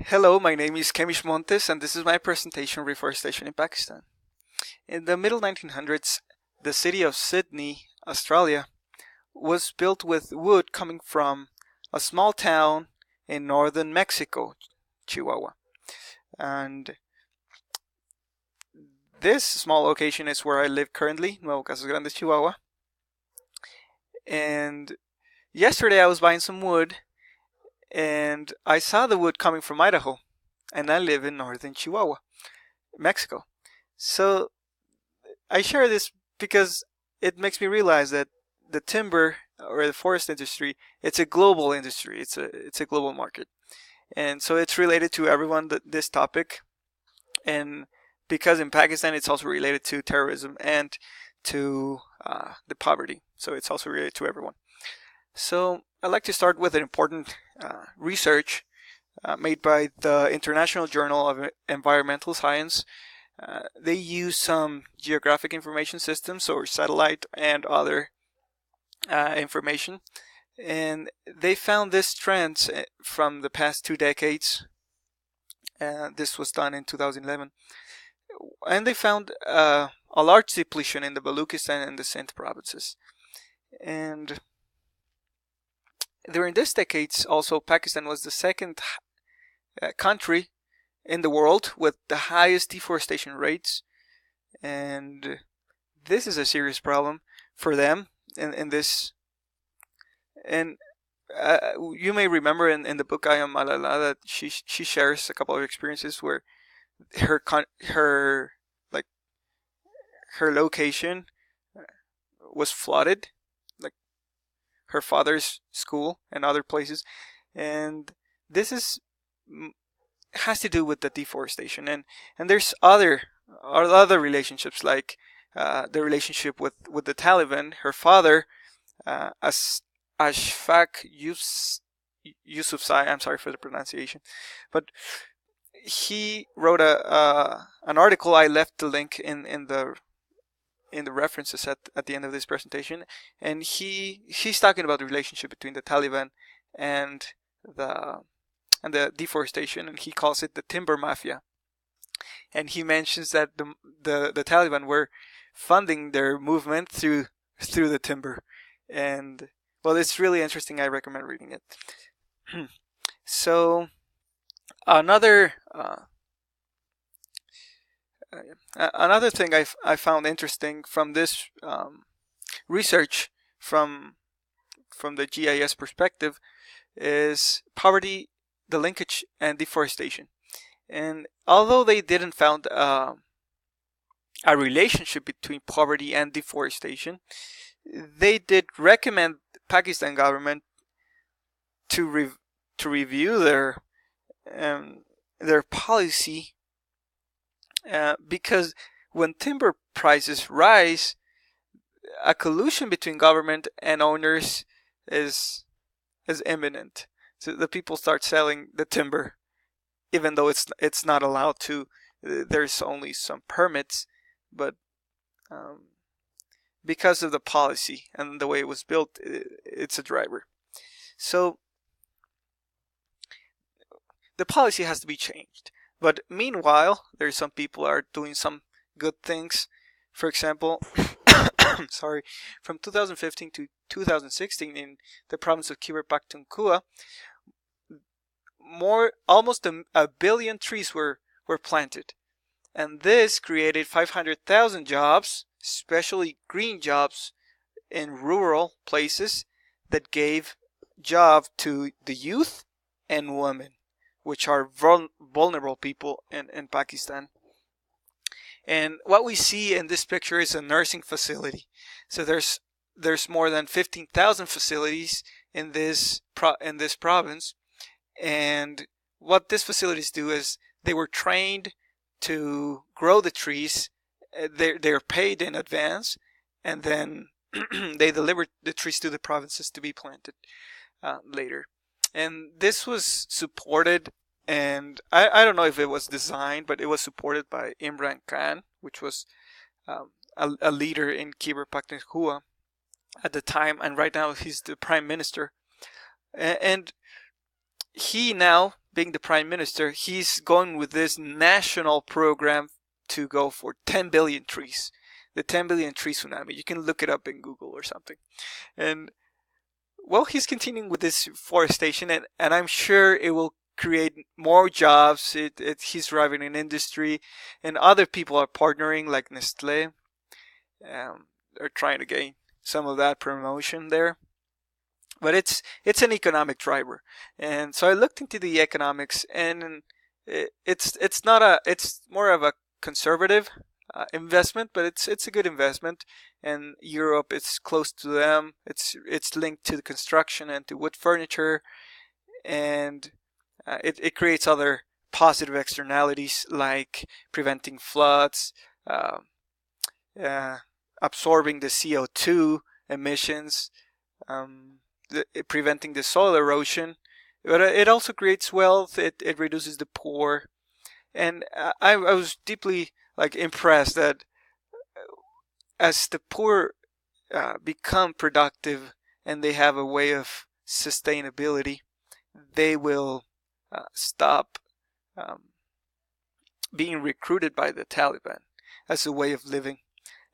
Hello, my name is Kemish Montes, and this is my presentation Reforestation in Pakistan. In the middle 1900s, the city of Sydney, Australia, was built with wood coming from a small town in northern Mexico, Chihuahua. And this small location is where I live currently, Nuevo Casas Grandes, Chihuahua. And yesterday I was buying some wood, and I saw the wood coming from Idaho, and I live in northern Chihuahua, Mexico. So I share this because it makes me realize that the timber or the forest industry, it's a global industry. It's a global market, and so it's related to everyone. This topic, and because in Pakistan it's also related to terrorism and to the poverty, so it's also related to everyone. So I'd like to start with an important research made by the International Journal of Environmental Science. They use some geographic information systems or satellite and other information, and they found this trend from the past 2 decades. This was done in 2011, and they found a large depletion in the Baluchistan and the Sindh provinces. And during this decades, also Pakistan was the second country in the world with the highest deforestation rates, and this is a serious problem for them in this. And you may remember in the book I Am Malala that she shares a couple of experiences where her like her location was flooded, like her father's school and other places, and this is has to do with the deforestation, and there's other relationships like the relationship with the Taliban. Her father, as Ashfaq Yusufzai, I'm sorry for the pronunciation, but he wrote an article. I left the link in the references at the end of this presentation, and he's talking about the relationship between the Taliban and the deforestation, and he calls it the timber mafia. And he mentions that the Taliban were funding their movement through the timber, and well, it's really interesting. I recommend reading it. So another another thing I found interesting from this research from the GIS perspective is poverty, the linkage, and deforestation. And although they didn't found a relationship between poverty and deforestation, they did recommend Pakistan government to review their policy, because when timber prices rise, a collusion between government and owners is imminent. So the people start selling the timber, even though it's not allowed to. There's only some permits, but because of the policy and the way it was built, it's a driver. So the policy has to be changed. But meanwhile, there's some people are doing some good things. For example, sorry, from 2015 to 2016 in the province of Khyber Pakhtunkhwa, almost a billion trees were planted, and this created 500,000 jobs, especially green jobs in rural places, that gave job to the youth and women, which are vulnerable people in Pakistan. And what we see in this picture is a nursing facility. So there's more than 15,000 facilities in this province, and what these facilities do is they were trained to grow the trees. They're paid in advance, and then they deliver the trees to the provinces to be planted later. And this was supported, and I don't know if it was designed, but it was supported by Imran Khan, which was a leader in Khyber Pakhtunkhwa at the time, and right now he's the prime minister. And he now, being the prime minister, he's going with this national program to go for 10 billion trees. The 10 billion tree tsunami. You can look it up in Google or something. And well, he's continuing with this forestation, and I'm sure it will create more jobs. He's driving an industry, and other people are partnering, like Nestle. They're trying to gain some of that promotion there. But it's an economic driver, and so I looked into the economics, and it's not a it's more of a conservative investment, but it's a good investment. And Europe, it's close to them. It's linked to the construction and to wood furniture, and it creates other positive externalities like preventing floods, absorbing the CO2 emissions, preventing the soil erosion. But it also creates wealth. It reduces the poor, and I was deeply impressed that as the poor become productive and they have a way of sustainability, they will stop being recruited by the Taliban as a way of living.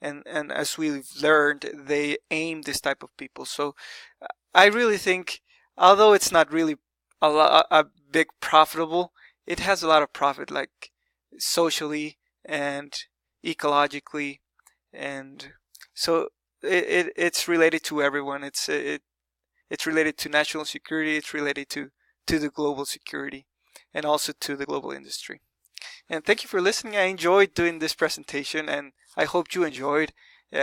And as we've learned, they aim this type of people. So I really think, although it's not really a big profitable, it has a lot of profit, like socially and ecologically, and so it's related to everyone. It's related to national security. It's related to the global security, and also to the global industry. And thank you for listening. I enjoyed doing this presentation, and I hope you enjoyed.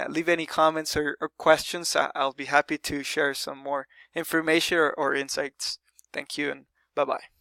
Leave any comments or questions. I'll be happy to share some more information or insights. Thank you, and bye-bye.